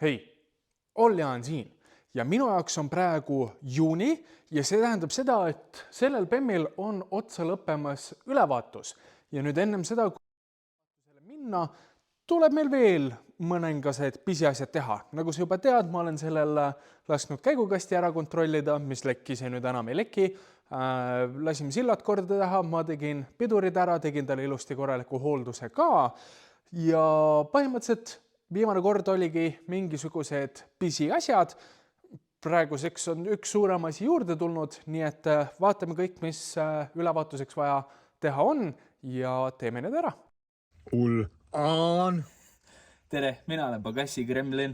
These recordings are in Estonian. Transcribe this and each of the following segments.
Hei, Olja on siin ja minu jaoks on praegu juuni ja see tähendab seda, et sellel BEM-il on otsa lõppemas ülevaatus ja nüüd ennem seda, kui minna, tuleb meil veel mõningased pisiasjad teha. Nagu sa juba tead, ma olen sellel lasknud käigukasti ära kontrollida, mis lekkis ja nüüd enam ei leki. Lasime sillad korda teha, ma tegin pidurid ära, tegin talle ilusti korraliku hoolduse ka ja põhimõtteliselt viimane kord oligi mingisugused pisiasjad. Praeguseks on üks suurem asi juurde tulnud, nii et vaatame kõik, mis ülevaatuseks vaja teha on ja teeme need ära. Ullaan. Tere, mina olen Pagassi Kremlin.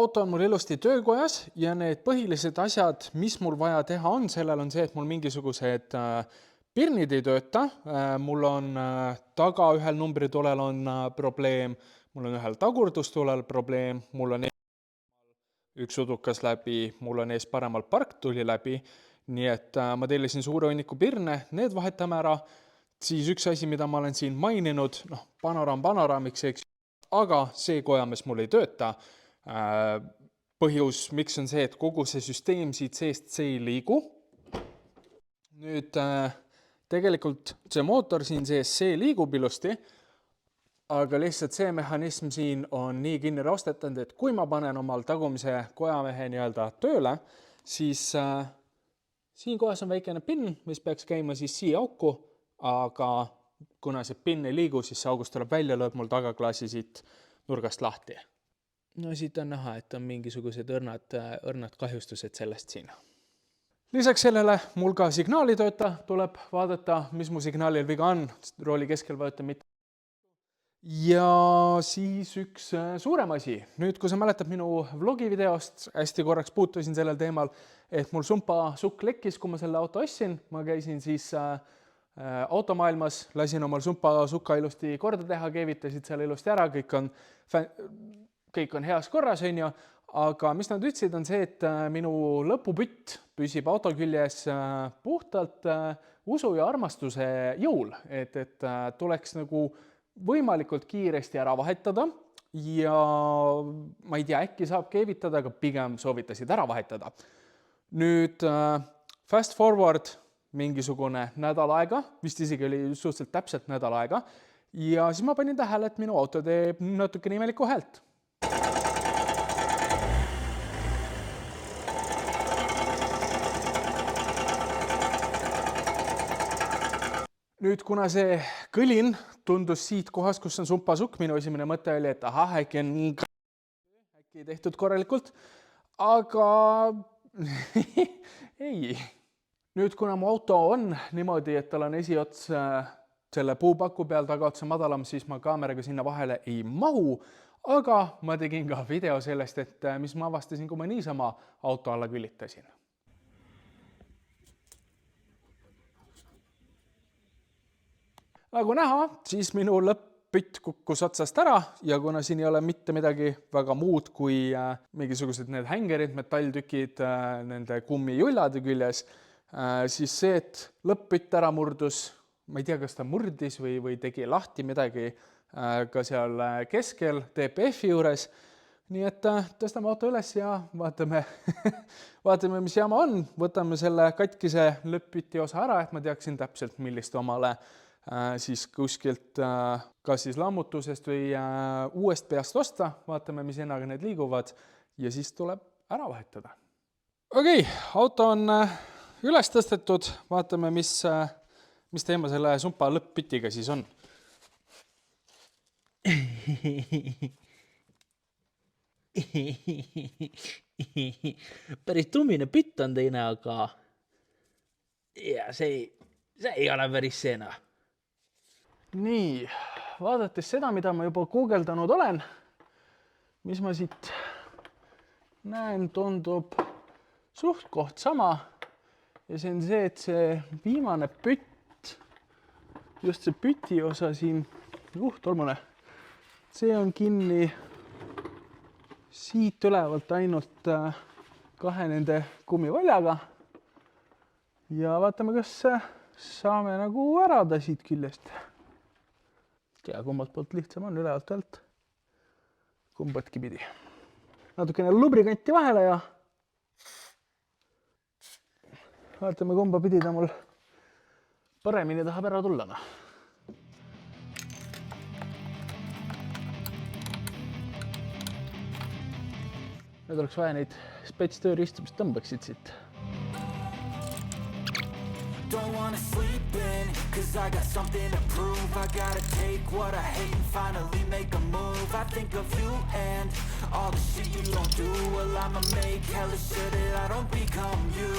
Auto on mul ilusti töökojas ja need põhilised asjad, mis mul vaja teha on, sellel on see, et mul mingisugused pirnid ei tööta. Mul on taga ühel numbritulel on probleem, mul on ühel tagurdustulel probleem, mul on üks udukas läbi, mul on ees paremal park tuli läbi, nii et ma tellisin suure hunniku pirne, need vahetame ära. Siis üks asi, mida ma olen siin maininud, panoraamiks, eks, aga see kojamees mul ei tööta. Põhjus, miks on see, et kogu see süsteem siit seest see ei liigu. Nüüd tegelikult see mootor siin sees see liigub ilusti, aga lihtsalt see mehhanism siin on nii kinni raustetanud, et kui ma panen omal tagumise kojamehe nii-öelda tööle, siis siin kohas on väikene pinn, mis peaks käima siis siia auku, aga kuna see pinn ei liigu, siis see august tuleb välja, lööb mul tagaklaasi siit nurgast lahti. No siit on näha, et on mingisugused õrnad kahjustused sellest siin. Lisaks sellele mul ka signaali tööta, tuleb vaadata, mis mu signaalil viga on, rooli keskel vajutan mitte. Ja siis üks suurem asi. Nüüd, kui sa mäletad minu vlogi videost, hästi korraks puutusin sellel teemal, et mul sumpa sukk lekkis, kui ma selle auto ostsin. Ma käisin siis automaailmas, lasin omal sumpa sukka ilusti korda teha, keevitasid seal ilusti ära, kõik on heas korras, aga mis nad ütlesid, on see, et minu lõpupütt püsib auto küljes puhtalt usu ja armastuse jõul, et tuleks nagu võimalikult kiiresti ära vahetada ja ma ei tea, äkki saab keevitada, aga pigem soovitasid ära vahetada. Nüüd fast forward mingisugune nädal aega, vist isegi oli suhteliselt täpselt nädal aega ja siis ma panin tähele, et minu auto teeb natuke imelikku häält. Nüüd, kuna see kõlin tundus siit kohas, kus on sumpasukk, minu esimene mõte oli, et ahah, äkki tehtud korralikult, aga ei. Nüüd, kuna mu auto on niimoodi, et tal on esiots selle puupaku peal, tagaotsa madalam, siis ma kaameraga sinna vahele ei mahu, aga ma tegin ka video sellest, et mis ma avastasin, kui ma niisama auto alla külitasin. Nagu näha, siis minu lõpp-pütt kukkus otsast ära ja kuna siin ei ole mitte midagi väga muud kui mingisugused need hängerid, metalltükid, nende kummijullade küljes, siis see, et lõpp-pütt ära murdus, ma ei tea, kas ta murdis või tegi lahti midagi ka seal keskel TPF-i juures. Nii et tõstame auto üles ja vaatame, mis jama on. Võtame selle katkise lõpp-püti osa ära, et ma teaksin täpselt, millist omale siis kuskilt kas siis lammutusest või uuest peast osta, vaatame, mis hinnaga need liiguvad ja siis tuleb ära vahetada. Okei, auto on üles tõstetud, vaatame, mis teema selle sumpa lõpp-pütiga siis on. Päris tummine pütt on teine, aga ja see ei ole päris seena. Nii, vaadates seda, mida ma juba guugeldanud olen, mis ma siit näen, tundub suht koht sama. Ja see on see, et see viimane pütt, just see püti osa siin, tolmune, see on kinni siit ülevalt ainult kahe nende kummivaljaga. Ja vaatame, kas saame nagu ära ta siit küljest. Tea, kummalt poolt lihtsam on ülevalt alt. Kumbatki pidi. Natukene lubrikanti vahele ja vaatame, kumba pidi ta mul paremini tahab ära tulla. Nüüd oleks vaja neid spetstööriistu, mis tõmbaksid siit. Don't wanna sleep in, cause I got something to prove. I gotta take what I hate and finally make a move. I think of you and all the shit you don't do. Well, I'ma make hella sure that I don't become you.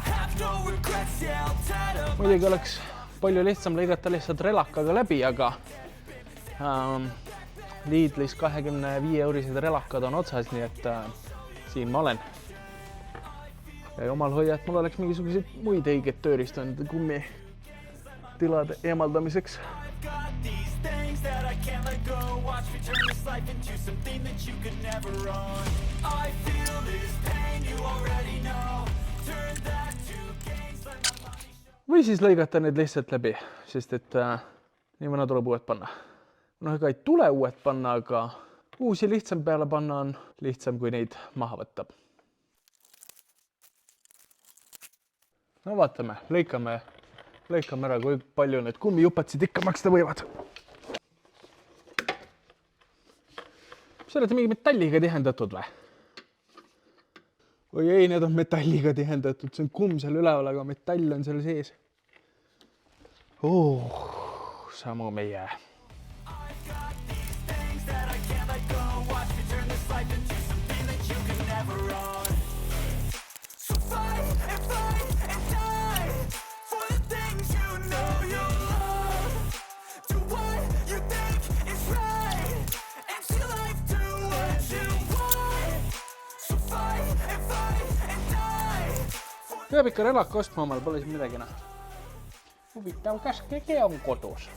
Have no regrets, yeah, I'll tie up. Muidugi oleks palju lihtsam lõigata lihtsalt relakaga läbi, aga Lidlis 25-eurised relakad on otsas, nii et siin ma olen. Ja jumal hoia, et mul oleks mingisuguseid muid õiget tööriistu enda kummi tilade eemaldamiseks. Got these things that I can't let go. Watch me turn this life into something that you could never run. I feel this pain, you already know. Turn that to gains, let my body show. Või siis lõigata need lihtsalt läbi, sest et nii mõne tuleb uued panna. Ega ei tule uued panna, aga uusi lihtsam peale panna on lihtsam, kui neid maha võtab. No vaatame, lõikame ära, kui palju need kummijupatsid ikka maksta võivad. Mis olete mingi metalliga tihendatud või? Oi ei, need on metalliga tihendatud, see on kumm seal üleval, aga metall on seal sees. Samu meie. Peab ikka relaka ostma omal, pole siin midagi näha. Huvitav, kas keegi on kodus?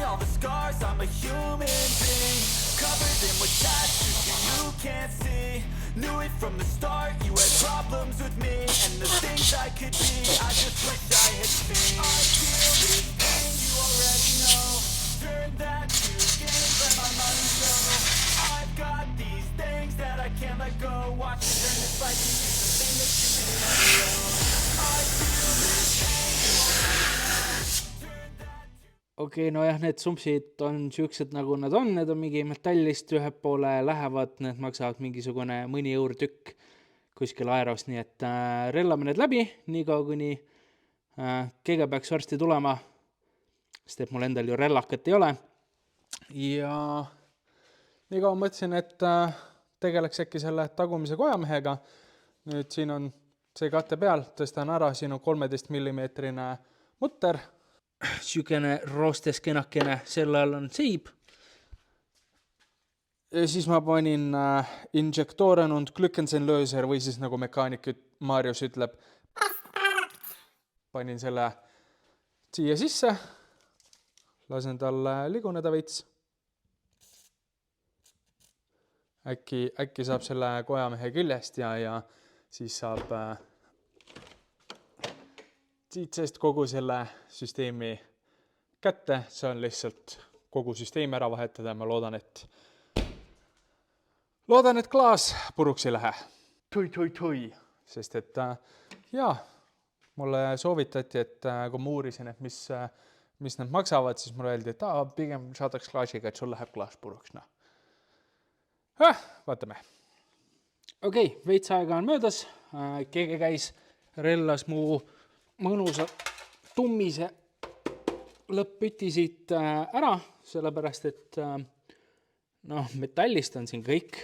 All the scars, I'm a human being, covered in with tattoos you can't see. Knew it from the start, you had problems with me and the things I could be, I just wish I had seen. I feel this pain, you already know. Turn that to gain, let my money show. I've got these things that I can't let go. Watch me turn this life into something that you can never own. I feel this pain, you already know. Okei, no jah, need sumpsid on siuksed nagu nad on, need on mingi metallist ühe poole lähevad, need maksavad mingisugune mõni eur tükk kuskil aeros, nii et rellame need läbi, nii kaua kuni keegi peaks varsti tulema, sest et mul endal ju rellakat ei ole. Ja nii kaua mõtlesin, et tegeleks äkki selle tagumise kojamehega. Nüüd siin on see kate peal, tõstan ära, siin on 13 mm mutter. Sükene roostes kenakene, selle all on siib. Ja siis ma panin injektoren und glückensenlöser või siis nagu mekaanik Marius ütleb. Panin selle siia sisse. Lasen talle liguneda veits. Äkki saab selle kojamehe küljest ja siis saab siit seest kogu selle süsteemi kätte, see on lihtsalt kogu süsteemi ära vahetada ja ma loodan, et klaas puruks ei lähe. Toi. Sest et mulle soovitati, et kui ma uurisin, et mis need maksavad, siis mulle öeldi, et pigem saadaks klaasiga, et sul läheb klaas puruks. Vaatame. Okei, veits aega on möödas, keegi käis rellas mu mõnusa tummise lõpp-püti siit ära, sellepärast et metallist on siin kõik,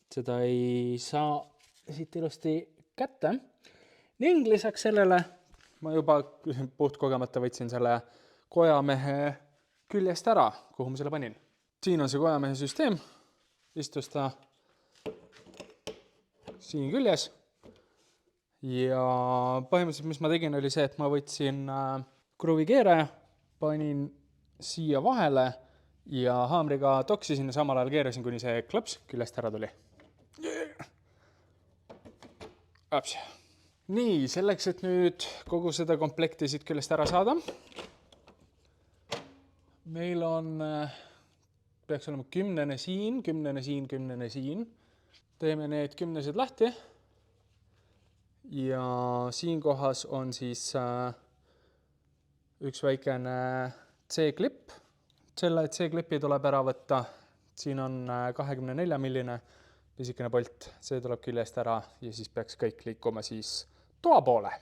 seda ei saa siit ilusti kätte. Ning lisaks sellele ma juba puhtkogemata võtsin selle kojamehe küljest ära, kuhu ma selle panin. Siin on see kojamehe süsteem, istus ta siin küljes ja põhimõtteliselt, mis ma tegin, oli see, et ma võtsin kruvikeeraja, panin siia vahele ja haamriga toksisin ja samal ajal keerasin, kuni see klõps küljest ära tuli. Aps. Nii, selleks, et nüüd kogu seda komplekti siit küljest ära saada, meil on, peaks olema 10 siin, 10 siin, 10 siin. Teeme need 10 lahti ja siin kohas on siis üks väikene C-klipp. Selle C-klippi tuleb ära võtta. Siin on 24-milline pisikene polt. See tuleb küljest ära ja siis peaks kõik liikuma siis toa poole.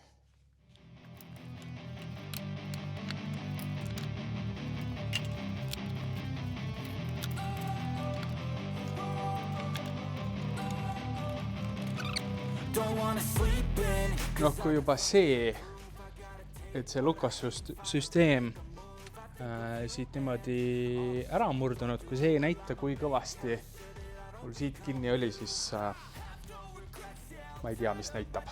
Noh, kui juba see, et see lukassüsteem siit niimoodi ära murdunud, kui see ei näita, kui kõvasti mul siit kinni oli, siis ma ei tea, mis näitab.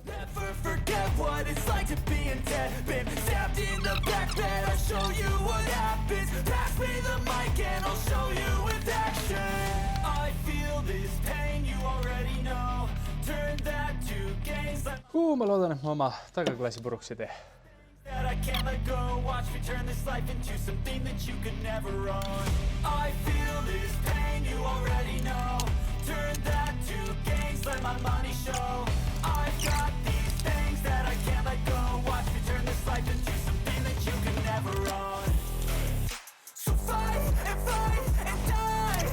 Never forget what it's like to be in debt. Been stabbed in the back bed. I'll show you what happens. Pass me the mic and I'll show you with action. I feel this pain, you already know. Turn that to gains like Ma loodan, et ma oma tagaklaasi puruks ei tee. that I can't let go. Watch me turn this life into something that you could never own. I feel this pain, you already know. Turn that to gains, let my money show. I've got these things that I can't let go. Watch me turn this life into something that you could never own. So fight and die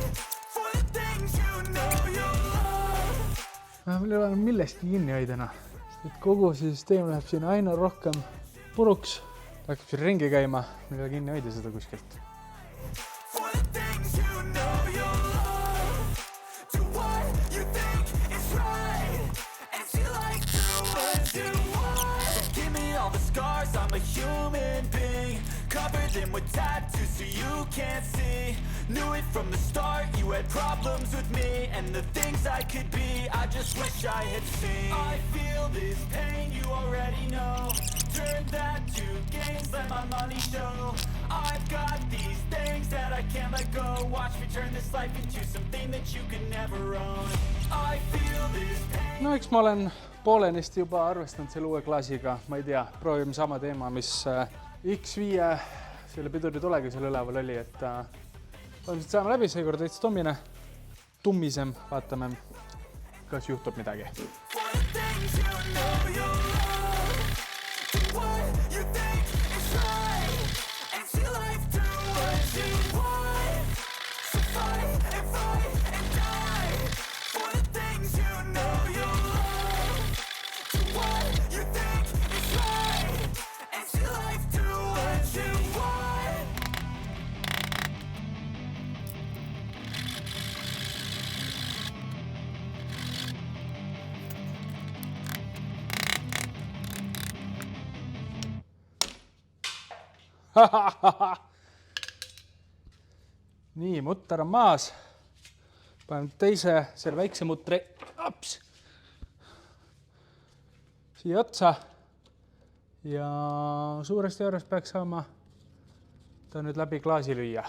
for the things you know you love. Mul ei ole millestki kinni hoidena, et kogu see süsteem läheb siin aina rohkem puruks. Ta hakkab siin ringi käima, mul ei ole kinni hoida seda kuskilt. For the things you know you love. Do what you think is right. And see like do what. Give me all the scars, I'm a human being. Cover them with tattoos so you can't see. Knew it from the start, you had problems with me. And the things I could be, I just wish I had seen. I feel this pain, you already know. Turn that to gains, let my money show. I've got these things that I can't let go. Watch me turn this life into something that you can never own. I feel this pain. No eks ma olen poolenisti juba arvestanud selle uue klaasiga, ma ei tea, proovime sama teema, mis X5 selle piduri tulega seal üleval oli, et põhimõtteliselt saame läbi, seekord veits tummisem, vaatame, kas juhtub midagi. For the things you know you love. Do what you think is right. And see life through what you want. So fight and die for the things you know you love. Do what you think is right. And see life through what you want. Nii, mutter on maas. Panen teise, selle väikse mutri siia otsa ja suuresti juures peaks saama ta nüüd läbi klaasi lüüa.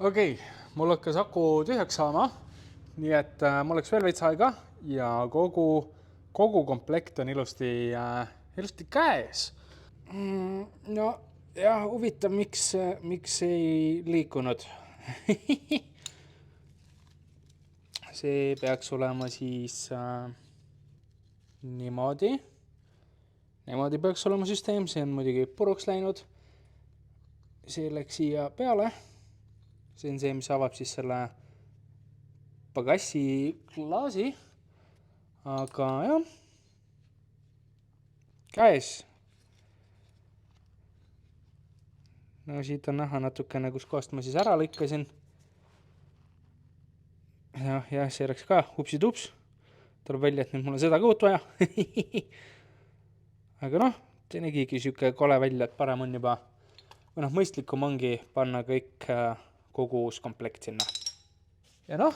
Okei, mul hakkas aku tühjaks saama, nii et mul oleks veel veits aega ja kogu komplekt on ilusti käes. No jah, huvitav, miks ei liikunud. See peaks olema siis niimoodi. Niimoodi peaks olema süsteem, see on muidugi puruks läinud. See läks siia peale. see on see, mis avab siis selle pagassi klaasi. Aga jah, käes. No siit on näha natukene, kus kohast ma siis ära lõikasin. Ja see oleks ka hupsi-tups. Tuleb välja, et nüüd mul on seda kõut vaja. Aga noh, see nägigi siuke kole välja, et parem on juba, või noh, mõistlikum ongi panna kõik kogu uus komplekt sinna. Ja noh,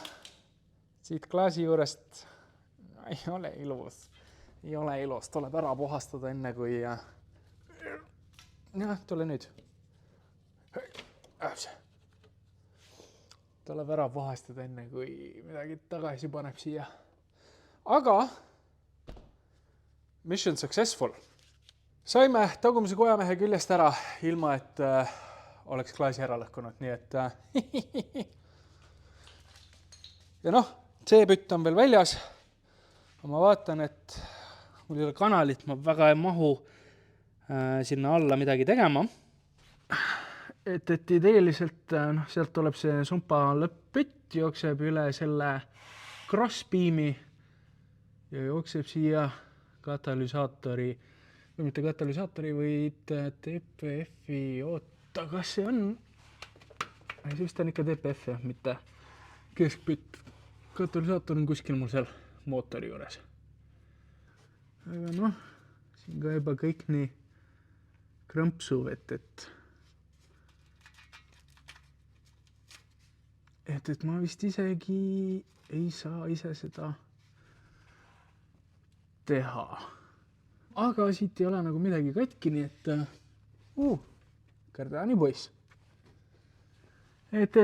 siit klaasi juurest ei ole ilus. Ei ole ilus, tuleb ära puhastada enne kui... Jah, tule nüüd. Tuleb ära puhastada enne kui midagi tagasi paneb siia. Aga mission successful. Saime tagumise kojamehe küljest ära, ilma et oleks klaasi ära lõhkunud, nii et ja noh, C-pütt on veel väljas. Ma vaatan, et mul ei ole kanalit, ma väga ei mahu sinna alla midagi tegema. Et ideeliselt sealt tuleb see sumpa lõpp-pütt, jookseb üle selle crossbeami ja jookseb siia katalüsaatori, või mitte katalüsaatori, vaid TPF-i, oota, kas see on? See vist on ikka TPF, mitte keskpütt. Katalüsaator on kuskil mul seal mootori juures. Aga noh, siin ka juba kõik nii krõmpsu, et ma vist isegi ei saa ise seda teha. Aga siit ei ole nagu midagi katki, nii et Kardani poiss. Et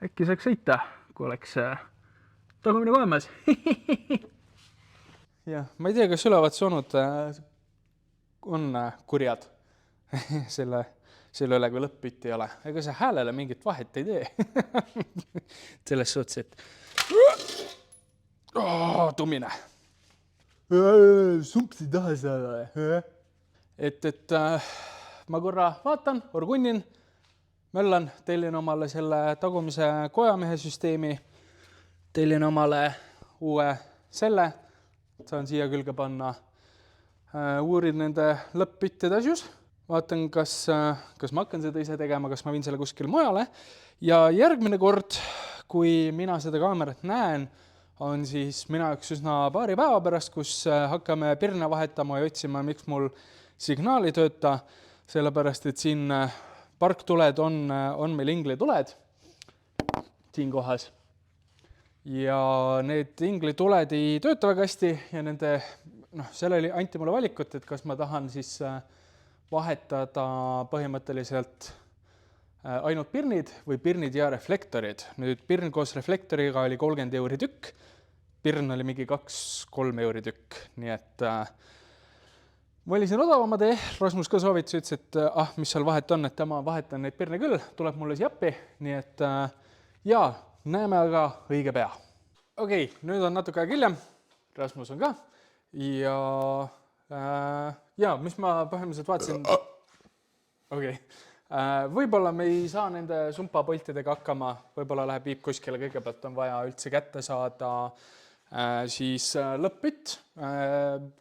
äkki saaks sõita, kui oleks tagumine koemas. Jah, ma ei tea, kas ülevaatusoonud on kurjad selle üle, kui lõpp-pütt ei ole. Ega see häälele mingit vahet ei tee. Selles suhtes, et tumine. Sumpsi taha saada. Et ma korra vaatan, orgunnin, möllan, tellin omale selle tagumise kojamehe süsteemi, tellin omale uue selle, saan siia külge panna, uurin nende lõpp-püttide asjus, vaatan, kas ma hakkan seda ise tegema, kas ma viin selle kuskile mujale ja järgmine kord, kui mina seda kaamerat näen, on siis minu jaoks üsna paari päeva pärast, kus hakkame pirne vahetama ja otsima, miks mul signaal ei tööta, sellepärast, et siin parktuled on meil inglituled siin kohas. Ja need inglituled ei tööta väga hästi ja nende, selle anti mulle valikut, et kas ma tahan siis vahetada põhimõtteliselt ainult pirnid või pirnid ja reflektorid. Nüüd pirn koos reflektoriga oli 30 € tükk, pirn oli mingi 2-3 € tükk, nii et valisin odavama tee, Rasmus ka soovitas, ütles, et mis seal vahet on, et ma vahetan neid pirne küll, tuleb mulle siia appi, nii et jaa, näeme aga õige pea. Okei, nüüd on natuke aeg hiljem, Rasmus on ka ja mis ma põhimõtteliselt vaatasin, okei. Võib-olla me ei saa nende sumpapoltidega hakkama, võib-olla läheb viib kuskile, kõigepealt on vaja üldse kätte saada siis lõpp-pütt,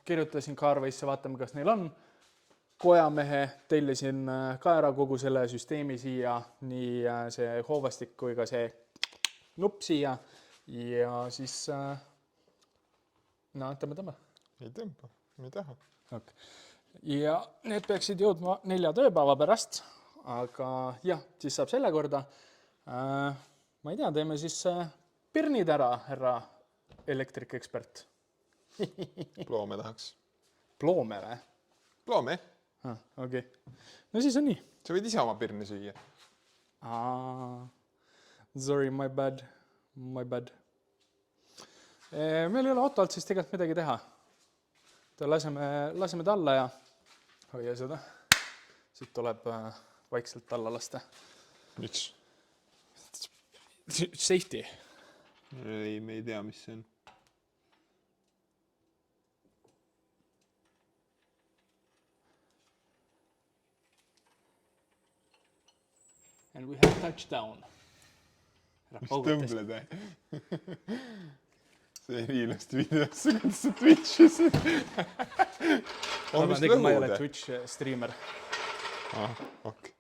kirjutasin Carways'e, vaatame, kas neil on. Kojamehe tellisin ka ära kogu selle süsteemi siia, nii see hoovastik kui ka see nupp siia ja siis tõmba. Ei tõmba, me ei taha. Okay. Ja need peaksid jõudma 4 tööpäeva pärast, aga jah, siis saab selle korda. Ma ei tea, teeme siis pirnid ära, härra elektrikekspert. Ploome tahaks. Ploome või? Ploome? Okei. No siis on nii. Sa võid ise oma pirni süüa. Sorry, my bad. Meil ei ole autolt siis tegelikult midagi teha. Laseme ta alla ja hoia seda. Siit tuleb vaikselt alla lasta. Miks? Safety. Ei, me ei tea, mis see on. And we have touchdown. Ära mis paugutas. tõmbled, see riilast videosse, kuidas sa Twitch'isid. Vabandage, ma ei ole Twitch striimer. Ok.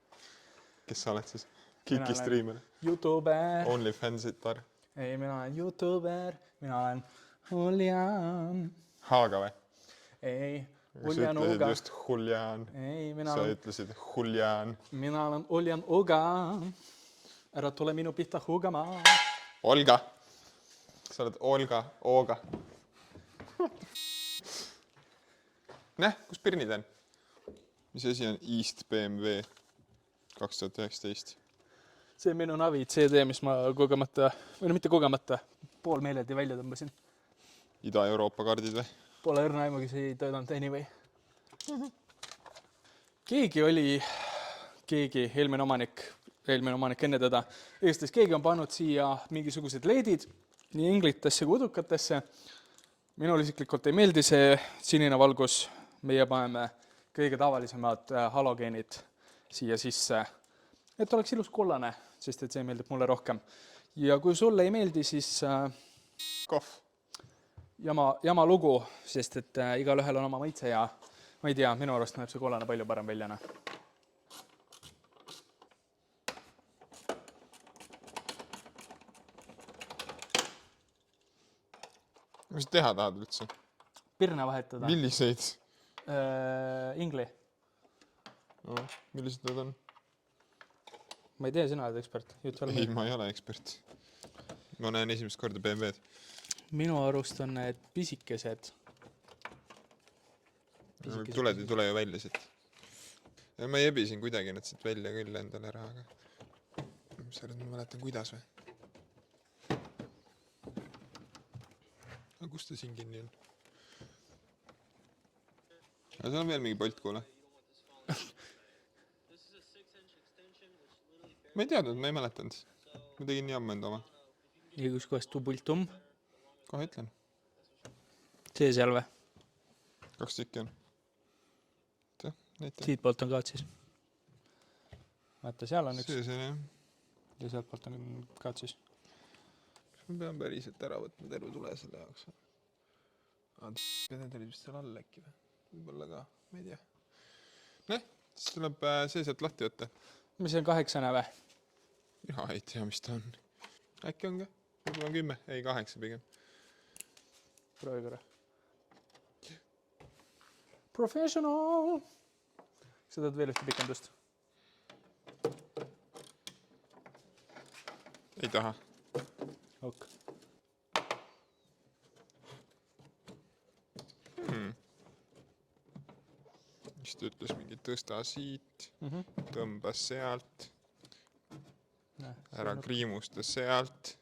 Kes sa oled siis? Kiki olen- striimer? Youtuber. OnlyFansitar? Ei, mina olen Youtuber. Mina olen Julian. Haaga või? Ei, Sa Julian ütlesid Uga. just Julian. Ei, Sa ütlesid Julian. mina olen Julian Uga. Ära tule minu pihta hugama. Olga. Sa oled Olga, Ooga. Näh, kus pirnid on? Mis asi on East BMW 2019? See on minu navi CD, mis ma kogemata, või no mitte kogemata, pool meeledi välja tõmbasin. Ida-Euroopa kaardid või? Pole õrna aimugi, see ei töötanud anyway. Eelmine omanik enne teda, Eestis keegi on pannud siia mingisugused leedid nii inglitesse kui udukatesse. Minul isiklikult ei meeldi see sinine valgus. Meie paneme kõige tavalisemad halogeenid siia sisse, et oleks ilus kollane, sest et see meeldib mulle rohkem. Ja kui sulle ei meeldi, siis Kohv. jama lugu, sest et igalühel on oma maitse ja ma ei tea, minu arust näeb see kollane palju parem väljana. Mis sa teha tahad üldse? Pirne vahetada. Milliseid? Ingli. No, millised need on? Ma ei tea, sina oled ekspert. Ei, ma ei ole ekspert. Ma näen esimest korda BMW-d. Minu arust on need pisikesed. Tuled ei tule ju välja siit. Ja ma jebisin kuidagi nad siit välja küll endale ära, aga mis sa ma mäletan, kuidas või? Aga kus ta siin kinni on? Aga seal on veel mingi polt kuule. Ma ei teadnud, ma ei mäletanud. Ma tegin nii ammu enda oma. Ja kus kohast tubultum? Kohe ütlen. See seal või? 2 tükki on. Näita. Siit poolt on ka siis. Vaata, seal on üks. See jah. Ja sealt poolt on ka siis. Ma pean päriselt ära võtma terve tule selle jaoks. Need olid vist seal all äkki või? Võib-olla ka, ma ei tea. Näh, siis tuleb see sealt lahti võtta. Mis on 8 või? Ja ei tea, mis ta on. Äkki on ka? Võib-olla on 10. Ei, 8 pigem. Proovi korra. Professional! Sa tahad veel ühte pikendust? Ei taha. Ok. Mis ta ütles mingi tõsta siit, tõmba sealt, ära kriimusta sealt,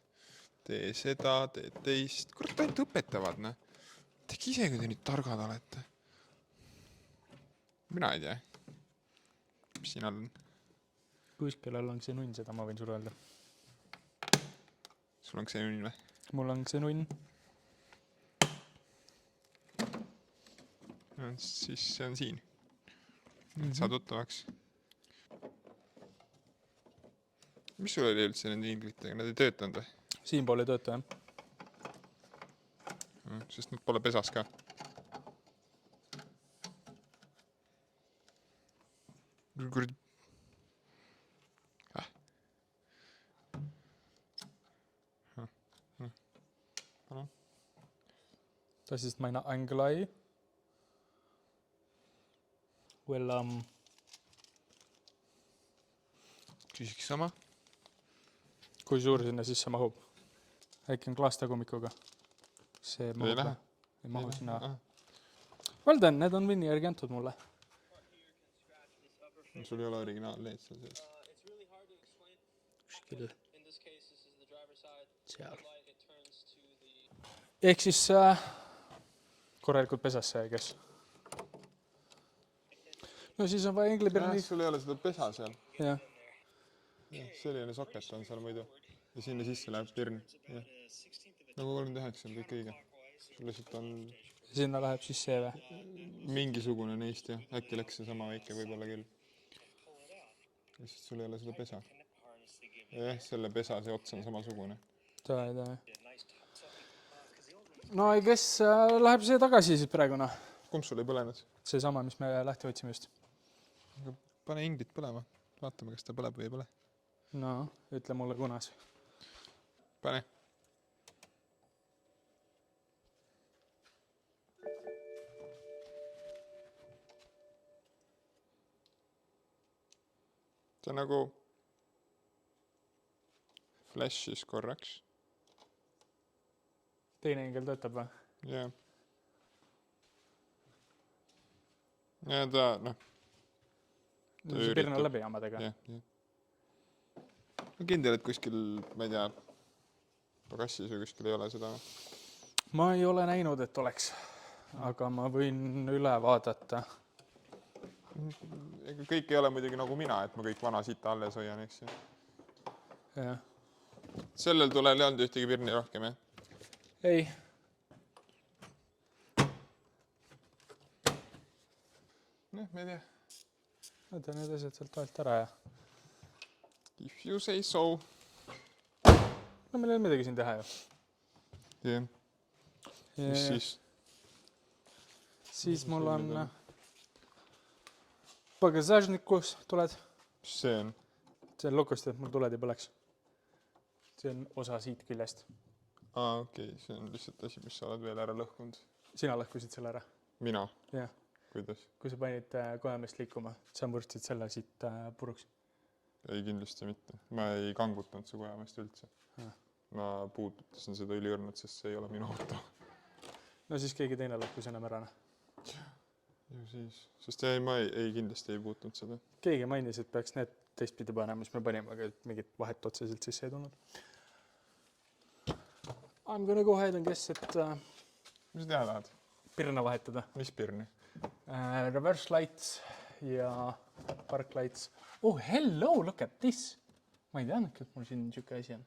tee seda, tee teist. Kurat, ainult õpetavad, ne? Tegi ise, kui te nüüd targad olete. Mina ei tea. Mis siin all on? Kuskil all on see nunn, seda ma võin sulle öelda. Sul on see nunn või? Mul on see nunn. No, siis see on siin. Saa tuttavaks. Mis sul oli üldse nende inglitega? Nad ei töötanud või? Siinpool ei tööta, jah. Sest nad pole pesas ka. Kuradi. Palun. Das ist meine Anglei. Well, Küsiks sama. kui suur sinna sisse mahub? Äkki on klaastagumikuga? See mahub Ei lähe. Ei mahu sinna. Valden, need on Vinni järgi antud mulle. Sul ei ole originaalleed seal sees. Kuskil. Seal. Ehk siis korralikult pesas see, kes? No siis on vaja inglipirni. Sul ei ole seda pesa seal. Jah. Selline soket on seal muidu. Ja sinna sisse läheb pirn. Nagu 39 on kõik õige. Sul lihtsalt on Sinna läheb siis see või? mingisugune neist ja äkki läks see sama väike võib-olla küll. Lihtsalt sul ei ole seda pesa. selle pesa see ots on samasugune. No kes läheb see tagasi siis praegu, noh? Kumb sul ei põlenud? See sama, mis me lähti otsime just. Pane inglit põlema. Vaatame, kas ta põleb või ei põle. No, ütle mulle kunas. Pane. See nagu flashis korraks. Teine ingel töötab või? Jah. Ja ta, noh. See pirn on läbi jamadega. Jah. Ma kindel, et kuskil, ma ei tea, pagassis või kuskil ei ole seda. Ma ei ole näinud, et oleks, aga ma võin üle vaadata. Ega kõik ei ole muidugi nagu mina, et ma kõik vana sita alles hoian, eks. Jah. Sellel tulel ei olnud ühtegi pirni rohkem, jah? Ei. Noh, ma ei tea. Võta need asjad sealt toelt ära ja... If you say so. No meil ei ole midagi siin teha ju. Jah. Mis siis? Siis mul on... Pagasažnikus tuled. Mis see on? See on lukust, et mul tuled ei põleks. See on osa siit küljest. Okei. See on lihtsalt asi, mis sa oled veel ära lõhkunud. Sina lõhkusid selle ära? Mina? Jah. Kuidas? Kui sa panid kojamist liikuma, sa murstsid selle siit puruks. Ei, kindlasti mitte. Ma ei kangutanud su kojamist üldse. Ma puututasin seda üliõrnat, sest see ei ole minu auto. No siis keegi teine lõhkus enam ära. Ju siis. Sest ma kindlasti ei puutunud seda. Keegi mainis, et peaks need teistpidi panema, mis me panime, aga mingit vahet otseselt sisse ei tulnud. I'm gonna go ahead and guess, et Mis teha tahad? pirna vahetada. Mis pirni? Reverse lights ja park lights. Oh, hello, look at this! Ma ei teadnudki, et mul siin niisugune asi on.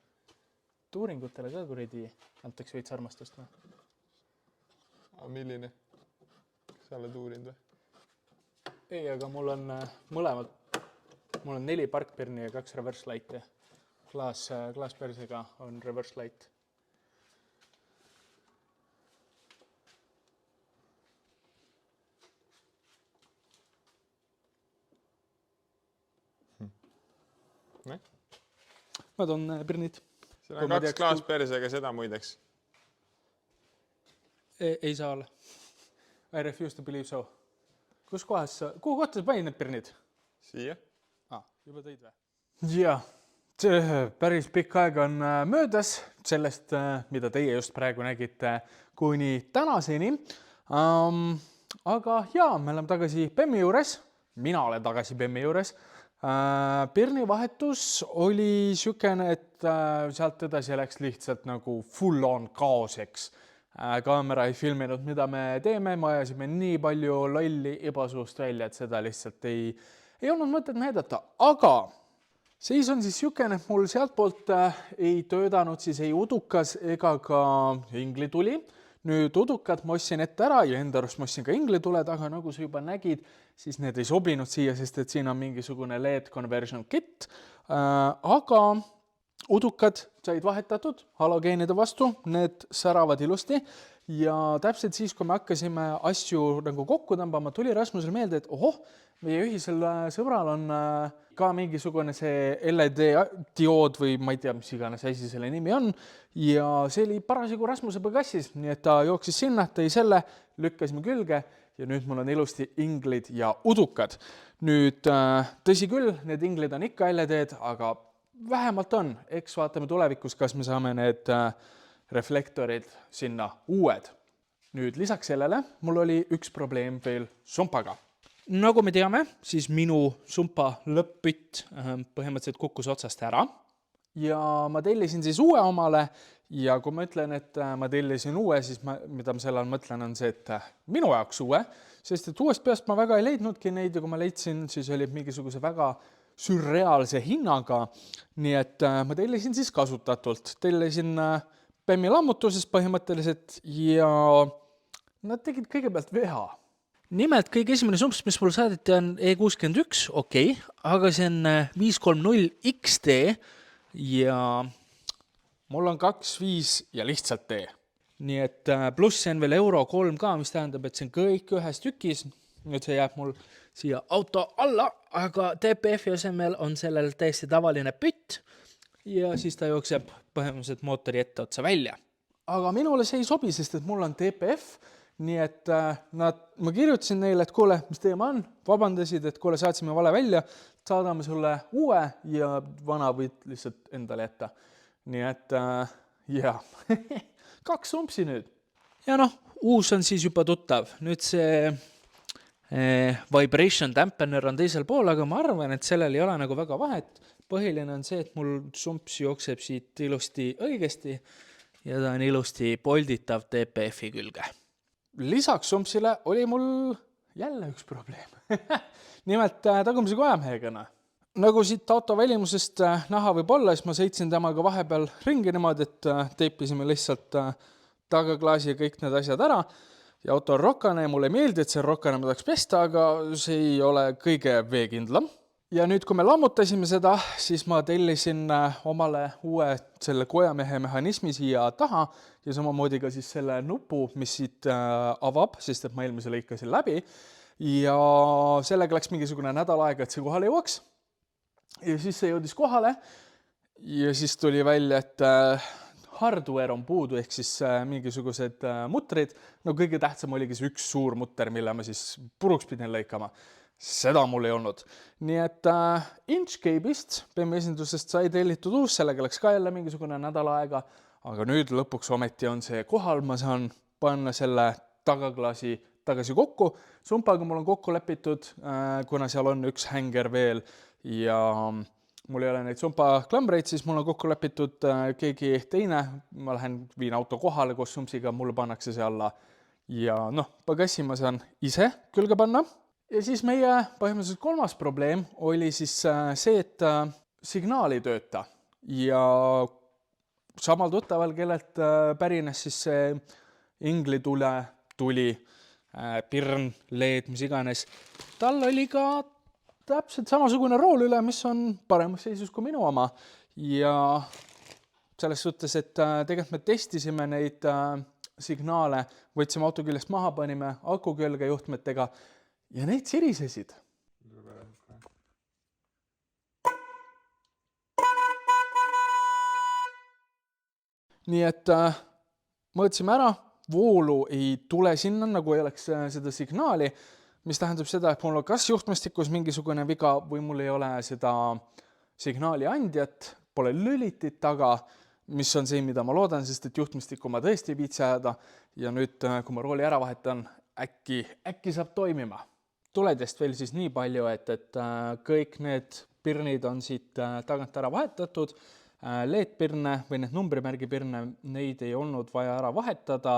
Tuuringutele ka kuridi antakse veits armastust või? Milline? Kas sa oled uurinud või? Ei, aga mul on mõlemad. Mul on 4 parkpirni ja 2 reverse light'i. Klaaspersega on reverse light. Ne? Ma toon pirnid. Siin on 2 klaaspersega seda muideks. Ei saa olla. I refuse to believe so. Kuhu kohta sa panid need pirnid? Siia? Juba tõid või? Jaa, see päris pikk aeg on möödas sellest, mida teie just praegu nägite kuni tänaseni. Aga jaa, me oleme tagasi Bemmi juures. Mina olen tagasi Bemmi juures. Pirni vahetus oli sükene, et sealt edasi läks lihtsalt nagu full on kaoseks. Kaamera ei filminud, mida me teeme, me ajasime nii palju lolli ebasuust välja, et seda lihtsalt ei olnud mõtet näidata. Aga seis on siis sükene, et mul sealt poolt ei töödanud siis ei udukas ega ka inglituli. Nüüd udukad ma ostsin ette ära ja enda arust ma ostsin ka inglituled, aga nagu sa juba nägid, siis need ei sobinud siia, sest et siin on mingisugune LED conversion kit. Aga udukad said vahetatud halogeenide vastu, need säravad ilusti ja täpselt siis, kui me hakkasime asju nagu kokku tõmbama, tuli Rasmusel meelde, et ohoh, meie ühisel sõbral on ka mingisugune see LED-diood või ma ei tea, mis iganes asi selle nimi on ja see oli parasjagu Rasmuse pagassis, nii et ta jooksis sinna, tõi selle, lükkasime külge ja nüüd mul on ilusti inglid ja udukad. Nüüd tõsi küll, need inglid on ikka LED-d, aga vähemalt on, eks vaatame tulevikus, kas me saame need reflektorid sinna uued. Nüüd lisaks sellele mul oli üks probleem veel sumpaga. Nagu me teame, siis minu sumpa lõpp-pütt põhimõtteliselt kukkus otsast ära ja ma tellisin siis uue omale ja kui ma ütlen, et ma tellisin uue, siis mida ma selle all mõtlen on see, et minu jaoks uue, sest et uuest peast ma väga ei leidnudki neid ja kui ma leidsin, siis oli mingisuguse väga sürreaalse hinnaga, nii et ma tellisin siis kasutatult. Tellisin Bemmi lammutuses põhimõtteliselt ja nad tegid kõigepealt veha. Nimelt kõige esimene sumps, mis mul saadeti on E61, okei, aga see on 530 XD ja mul on 2,5 ja lihtsalt tee. nii et pluss see on veel euro 3 ka, mis tähendab, et see on kõik ühes tükis. Nüüd see jääb mul siia auto alla, aga DPF-i asemel on sellel täiesti tavaline pütt ja siis ta jookseb põhimõtteliselt mootori etteotsa välja. Aga minule see ei sobi, sest et mul on DPF, nii et ma kirjutasin neile, et kuule, mis teema on, vabandasid, et kuule, saatsime vale välja, saadame sulle uue ja vana võid lihtsalt endale jätta. Nii et jaa, 2 sumpsi nüüd. Ja noh, uus on siis juba tuttav. Nüüd see vibration dampener on teisel pool, aga ma arvan, et sellel ei ole nagu väga vahet. Põhiline on see, et mul sumps jookseb siit ilusti õigesti ja ta on ilusti polditav DPF-i külge. Lisaks sumpsile oli mul jälle üks probleem. Nimelt tagumise kojamehegana. Nagu siit auto välimusest näha võib olla, siis ma sõitsin temaga vahepeal ringi niimoodi, et teipisime lihtsalt tagaklaasi ja kõik need asjad ära. Ja auto on rokane ja mulle ei meeldi, et see rokane ma tahaks pesta, aga see ei ole kõige veekindlam. Ja nüüd, kui me lammutasime seda, siis ma tellisin omale uue selle kojamehe mehhanismi siia taha ja samamoodi ka siis selle nupu, mis siit avab, sest et ma eelmise lõikasin läbi. Ja sellega läks mingisugune nädal aega, et see kohale jõuaks. Ja siis see jõudis kohale ja siis tuli välja, et hardware on puudu, ehk siis mingisugused mutrid. No kõige tähtsam oligi see üks suur mutter, mille ma siis puruks pidin lõikama. Seda mul ei olnud. Nii et Inchcape'ist BMW esindusest sai tellitud uus, sellega läks ka jälle mingisugune nädal aega, aga nüüd lõpuks ometi on see kohal, ma saan panna selle tagaklaasi tagasi kokku. Sumpaga mul on kokku lepitud, kuna seal on üks hänger veel ja mul ei ole neid sumpa klambreid, siis mul on kokku lepitud keegi teine. Ma viin auto kohale koos sumpsiga, mulle pannakse see alla ja noh, pagassi ma saan ise külge panna. Ja siis meie põhimõtteliselt 3. probleem oli siis see, et signaal ei tööta ja samal tuttaval, kellelt pärines siis see inglituli, pirn, LED, mis iganes. Tal oli ka täpselt samasugune rool üle, mis on paremas seisus kui minu oma ja selles suhtes, et tegelikult me testisime neid signaale, võtsime auto küljest maha, panime aku külge juhtmetega ja neid sirisesid. Nii et mõõtsime ära, voolu ei tule sinna, nagu ei oleks seda signaali, mis tähendab seda, et mul on kas juhtmestikus mingisugune viga või mul ei ole seda signaali andjat, pole lülitit taga, mis on see, mida ma loodan, sest et juhtmestikku ma tõesti ei viitsi ajada ja nüüd, kui ma rooli ära vahetan, äkki saab toimima. Tuledest veel siis nii palju, et kõik need pirnid on siit tagant ära vahetatud. LED-pirne või need numbrimärgi pirne, neid ei olnud vaja ära vahetada,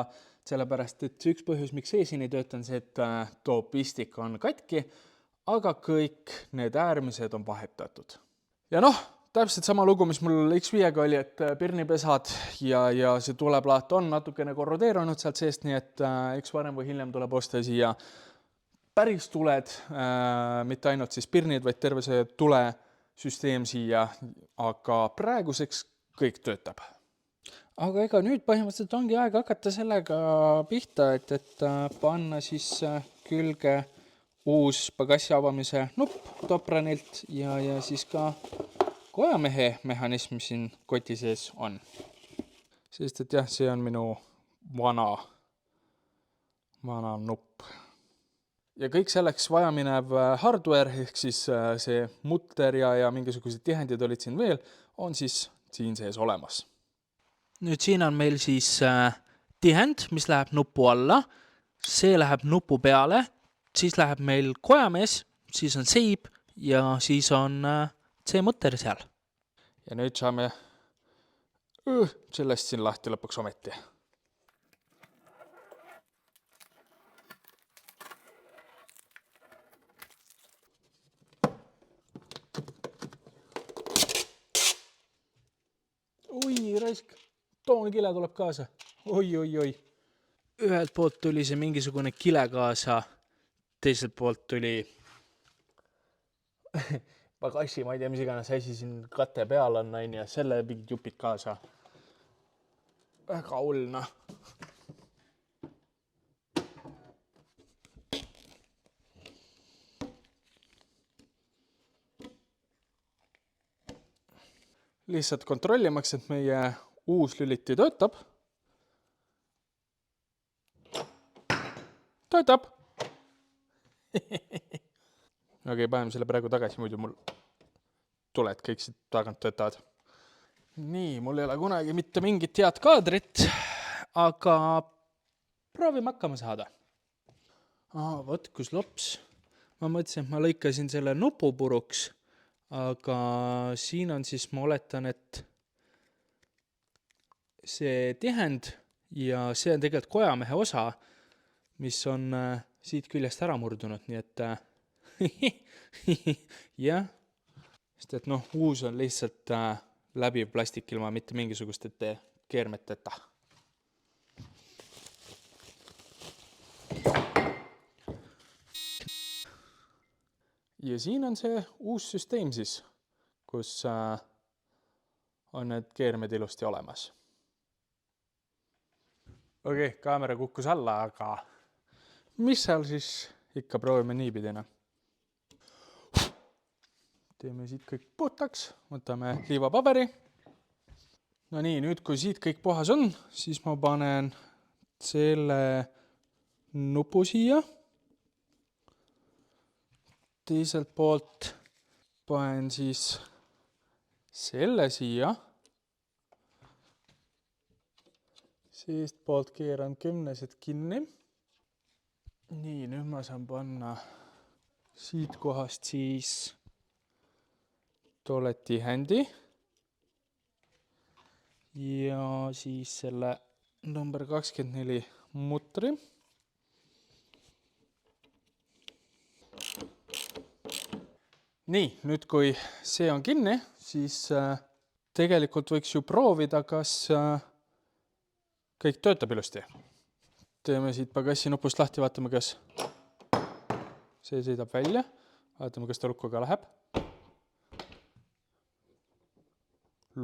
sellepärast et üks põhjus, miks see siin ei tööta, on see, et too pistik on katki, aga kõik need äärmised on vahetatud. Ja noh, täpselt sama lugu, mis mul X5-ga oli, et pirnipesad ja see tuleplaat on natukene korrodeerunud sealt seest, nii et eks varem või hiljem tuleb osta siia päris tuled, mitte ainult siis pirnid, vaid terve see tulesüsteem siia, aga praeguseks kõik töötab. Aga ega nüüd põhimõtteliselt ongi aeg hakata sellega pihta, et panna siis külge uus pagassi avamise nupp Topranilt ja siis ka kojamehe mehhanism siin koti sees on. Sest et jah, see on minu vana nupp. Ja kõik selleks vajaminev hardware, ehk siis see mutter ja mingisugused tihendid olid siin veel, on siis siin sees olemas. Nüüd siin on meil siis tihend, mis läheb nupu alla, see läheb nupu peale, siis läheb meil kojamees, siis on seib ja siis on see mutter seal. Ja nüüd saame sellest siin lahti lõpuks ometi. Oi, raisk, toon kile tuleb kaasa. Oi. Ühelt poolt tuli see mingisugune kile kaasa, teiselt poolt tuli pagassi, ma ei tea, mis iganes asi siin kate peal on ja selle pidid jupid kaasa. Väga hull, noh. Lihtsalt kontrollimaks, et meie uus lüliti töötab. Töötab! Okei, paneme selle praegu tagasi, muidu mul tuled kõik siit tagant töötavad. Nii, mul ei ole kunagi mitte mingit head kaadrit, aga proovime hakkama saada. Võt, kus lops. Ma mõtlesin, et ma lõikasin selle nupu puruks, aga siin on siis, ma oletan, et see tihend ja see on tegelikult kojamehe osa, mis on siit küljest ära murdunud, nii et jah, sest et noh, uus on lihtsalt läbiv plastik ilma mitte mingisugust keermeteta. Ja siin on see uus süsteem siis, kus on need keermed ilusti olemas. Okei, kaamera kukkus alla, aga mis seal siis ikka proovime niipidina. Teeme siit kõik puhtaks, võtame liivapaberi. No nii, nüüd kui siit kõik puhas on, siis ma panen selle nupu siia. Teiselt poolt panen siis selle siia. Seest poolt keeran 10 kinni. Nii, nüüd ma saan panna siit kohast siis tolle tihendi. Ja siis selle number 24 mutri. Nii, nüüd kui see on kinni, siis tegelikult võiks ju proovida, kas kõik töötab ilusti. Teeme siit pagassi nupust lahti, vaatame, kas see sõidab välja. Vaatame, kas ta lukkuga läheb.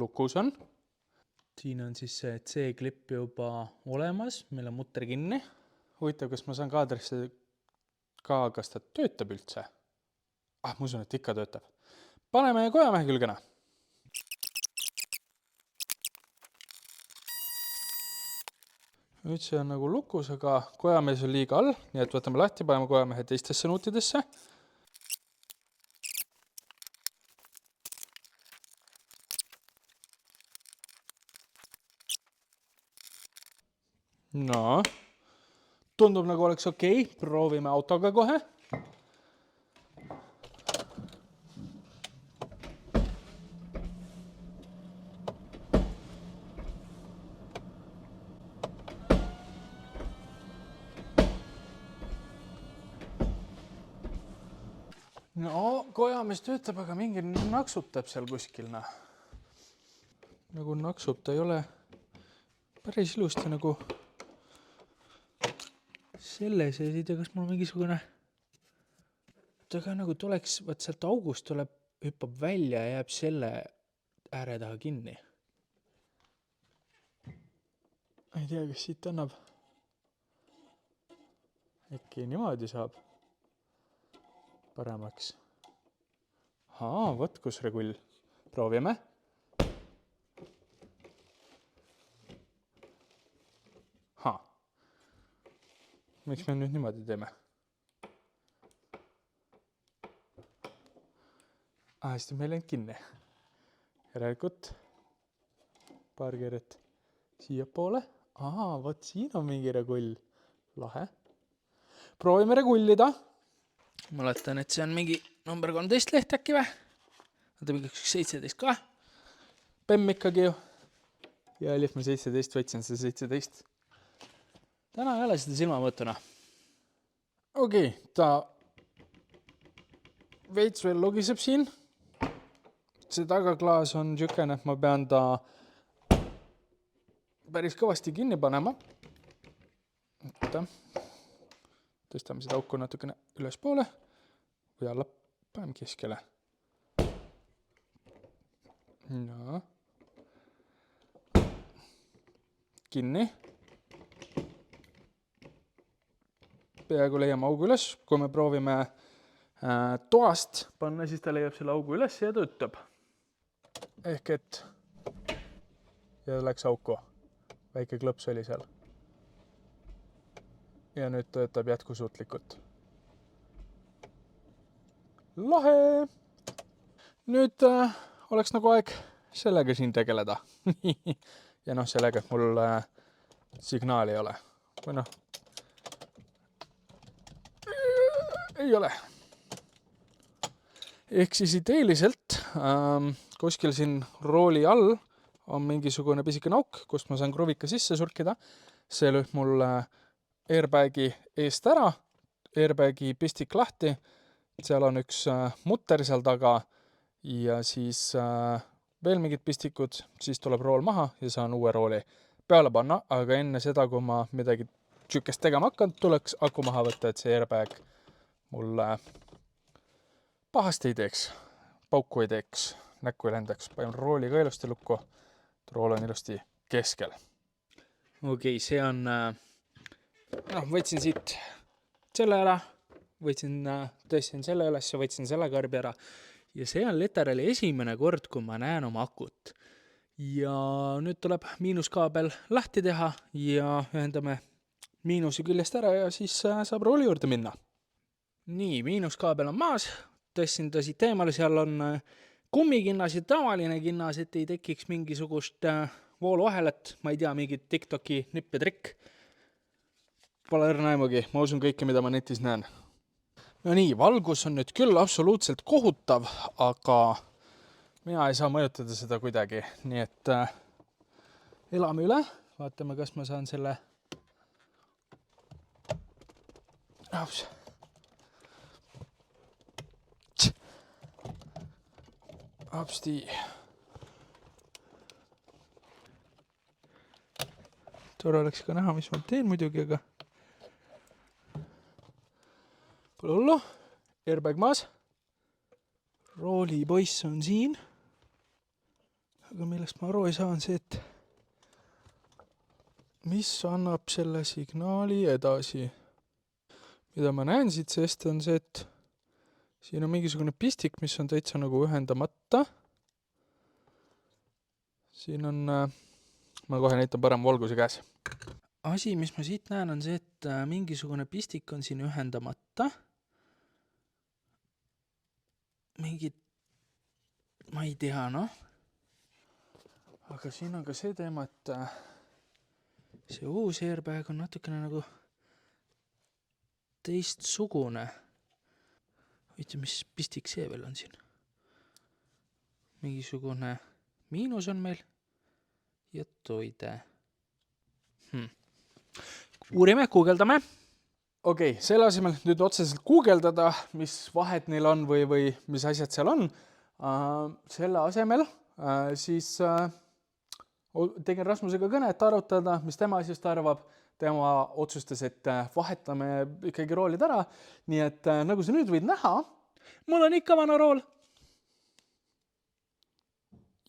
Lukus on. Siin on siis see C-klipp juba olemas, meil on mutter kinni. Huvitav, kas ma saan kaadrisse ka, kas ta töötab üldse? Ma usun, et ikka töötab. Paneme kojamehe külgena. Nüüd see on nagu lukus, aga kojamees on liiga all, nii et võtame lahti, paneme kojamehe teistesse nuutidesse. No, tundub nagu oleks okei, proovime autoga kohe. No, kojamees töötab, aga mingi naksutab seal kuskil. Nagu naksub, ta ei ole päris ilusti nagu selles ei tea, kas mul mingisugune ta ka nagu tuleks, vaat sealt august tuleb, hüppab välja ja jääb selle ääre taha kinni. Ei tea, kas siit annab. Äkki niimoodi saab paremaks. Võt, kus regull. Proovime. Miks me nüüd niimoodi teeme? Siis meil on kinni. Järelikult paar keeret siia poole. Võt, siin on mingi regull. Lahe. Proovime regullida. Ma oletan, et see on mingi number 13 leht äkki või? Võta mingi 17 ka. Pemm ikkagi ju. Ja lihtme 17, võtsin see 17. Täna ei ole seda silmamõõtuna. Okei, ta veits veel logiseb siin. See tagaklaas on niisugune, et ma pean ta päris kõvasti kinni panema. Tõstame seda auku natukene üles poole või alla, paneme keskele. no. Kinni. Peaaegu leiame augu üles. Kui me proovime toast panna, siis ta leiab selle augu üles ja töötab. Ehk et ja läks auku. Väike klõps oli seal. Ja nüüd töötab jätkusuutlikult. Lahe! Nüüd oleks nagu aeg sellega siin tegeleda. Ja noh, sellega, et mul signaali ei ole. Või noh, ei ole. Ehk siis ideeliselt kuskil siin rooli all on mingisugune pisikene auk, kust ma saan kruvika sisse surkida. See lööb mul airbagi eest ära, airbagi pistik lahti, seal on üks mutter seal taga ja siis veel mingid pistikud, siis tuleb rool maha ja saan uue rooli peale panna, aga enne seda, kui ma midagi sükest tegema hakkan, tuleks aku maha võtta, et see airbag mulle pahasti ei teeks, pauku ei teeks, näkku ei lendaks. Panen rooli ka ilusti lukku, rool on ilusti keskel. Okei, see on, võtsin siit selle ära, tõstsin selle üles ja võtsin selle karbi ära. Ja see on literaali esimene kord, kui ma näen oma akut. Ja nüüd tuleb miinuskaabel lahti teha ja ühendame miinuse küljest ära ja siis saab rooli juurde minna. Nii, miinuskaabel on maas, tõstsin ta siit eemale, seal on kummikinnas ja tavaline kinnas, et ei tekiks mingisugust vooluahelat, ma ei tea, mingi TikToki nipp ja trikk. Pole õrna aimugi, ma usun kõike, mida ma netis näen. No nii, valgus on nüüd küll absoluutselt kohutav, aga mina ei saa mõjutada seda kuidagi, nii et elame üle, vaatame, kas ma saan selle Apsti. Tore oleks ka näha, mis ma teen muidugi, aga pole hullu. Airbag maas. Roolipoiss on siin. Aga millest ma aru ei saa, on see, et mis annab selle signaali edasi. Mida ma näen siit seest on see, et siin on mingisugune pistik, mis on täitsa nagu ühendamata. Siin on, ma kohe näitan parem valguse käes. Asi, mis ma siit näen, on see, et mingisugune pistik on siin ühendamata. Mingid, ma ei tea, noh. Aga siin on ka see teema, et see uus airbag on natukene nagu teistsugune. Võite, mis pistik see veel on siin? Mingisugune miinus on meil ja toide. Uurime, guugeldame. Okei, selle asemel nüüd otseselt guugeldada, mis vahet neil on või mis asjad seal on. Selle asemel siis tegin Rasmusega kõne, et arutada, mis tema asjast arvab. Tema otsustas, et vahetame ikkagi roolid ära. Nii et nagu sa nüüd võid näha, mul on ikka vana rool.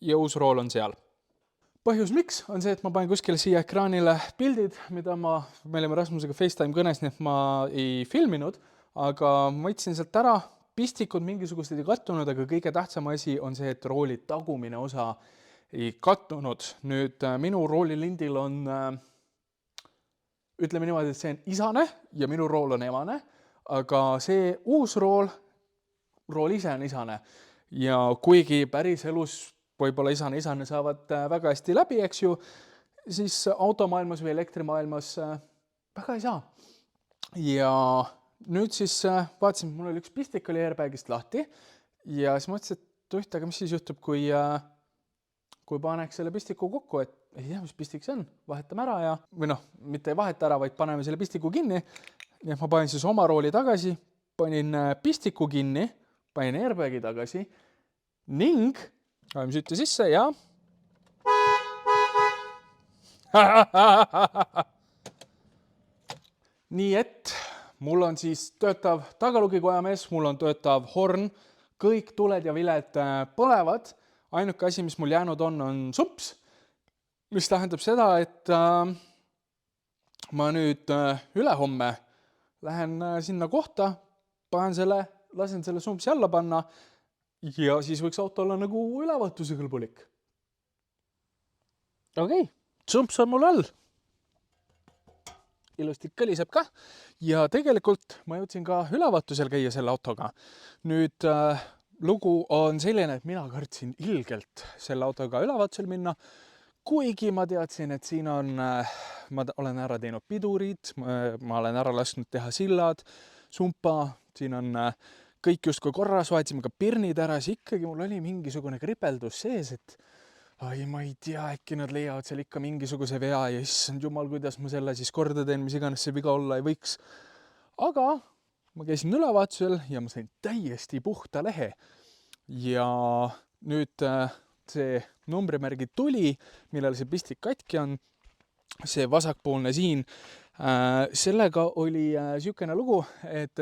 Ja uus rool on seal. Põhjus miks on see, et ma panen kuskile siia ekraanile pildid, mida me olime Rasmusega FaceTime kõnes, nii et ma ei filminud, aga ma võtsin sealt ära. Pistikud mingisugused ei kattunud, aga kõige tähtsam asi on see, et rooli tagumine osa ei kattunud. Nüüd minu roolilindil on ütleme niimoodi, et see on isane ja minu rool on emane, aga see uus rool ise on isane. Ja kuigi päris elus võib-olla isane saavad väga hästi läbi, eks ju, siis automaailmas või elektrimaailmas väga ei saa. Ja nüüd siis vaatasin, mul oli üks pistik oli airbagist lahti ja siis mõtlesin, et aga mis siis juhtub, kui paneks selle pistiku kokku, et ei tea, mis pistik see on, vahetame ära ja, või noh, mitte ei vaheta ära, vaid paneme selle pistiku kinni. Nii et ma panin siis oma rooli tagasi, panin pistiku kinni, panin airbagi tagasi ning ajame sütte sisse ja nii et mul on siis töötav tagalugikojamees, mul on töötav horn, kõik tuled ja viled põlevad. ainuke asi, mis mul jäänud on sumps, mis tähendab seda, et ma nüüd ülehomme lähen sinna kohta, lasen selle sumpsi alla panna ja siis võiks auto olla nagu ülevaatuse kõlbulik. okei. Sumps on mul all. Ilusti kõliseb ka ja tegelikult ma jõudsin ka ülevaatusel käia selle autoga. Nüüd lugu on selline, et mina kartsin ilgelt selle autoga ülevaatusel minna, kuigi ma teadsin, et siin on, ma olen ära teinud pidurid, ma olen ära lasknud teha sillad, sumpa, siin on kõik justkui korras, vahetasime ka pirnid ära, siis ikkagi mul oli mingisugune kripeldus sees, et ma ei tea, äkki nad leiavad seal ikka mingisuguse vea ja issand jumal, kuidas ma selle siis korda teen, mis iganes see viga olla ei võiks. Aga ma käisin ülevaatusel ja ma sain täiesti puhta lehe. Ja nüüd see numbrimärgi tuli, millel see pistik katki on, see vasakpoolne siin, sellega oli siukene lugu, et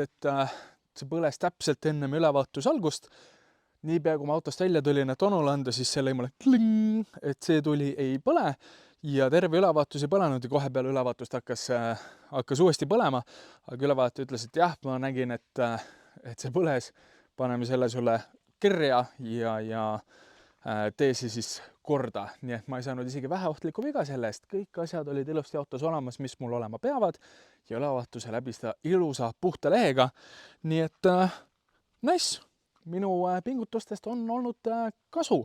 see põles täpselt ennem ülevaatus algust. Niipea kui ma autost välja tulin, et onule anda, siis see lõi mulle kling, et see tuli ei põle ja terve ülevaatus ei põlenud ja kohe peale ülevaatust hakkas uuesti põlema. Aga ülevaataja ütles, et jah, ma nägin, et see põles, paneme selle sulle kirja ja tee see siis korda. Nii et ma ei saanud isegi väheohtlikku viga selle eest. Kõik asjad olid ilusti autos olemas, mis mul olema peavad ja ülevaatuse läbi seda ilusa puhta lehega. Nii et nice. Minu pingutustest on olnud kasu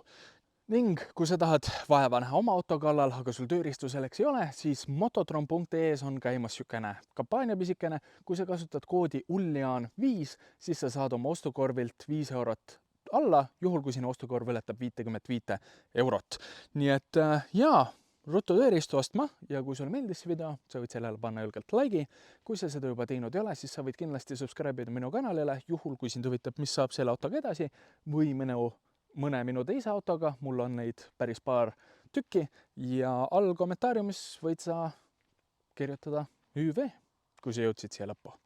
ning kui sa tahad vaeva näha oma auto kallal, aga sul tööriistu selleks ei ole, siis mototron.ee-s on käimas siukene kampaaniapisikene. Kui sa kasutad koodi ULLIAN5, siis sa saad oma ostukorvilt 5 eurot alla, juhul kui sinu ostukorv ületab 55 eurot. Nii et jaa, ruttu tööriistu ostma ja kui sulle meeldis see video, sa võid sellele panna julgelt like'i. Kui sa seda juba teinud ei ole, siis sa võid kindlasti subscribe'ida minu kanalile, juhul kui sind huvitab, mis saab selle autoga edasi või mõne minu teise autoga. Mul on neid päris paar tükki ja all kommentaariumis võid sa kirjutada ÜV, kui sa jõudsid siia lõppu.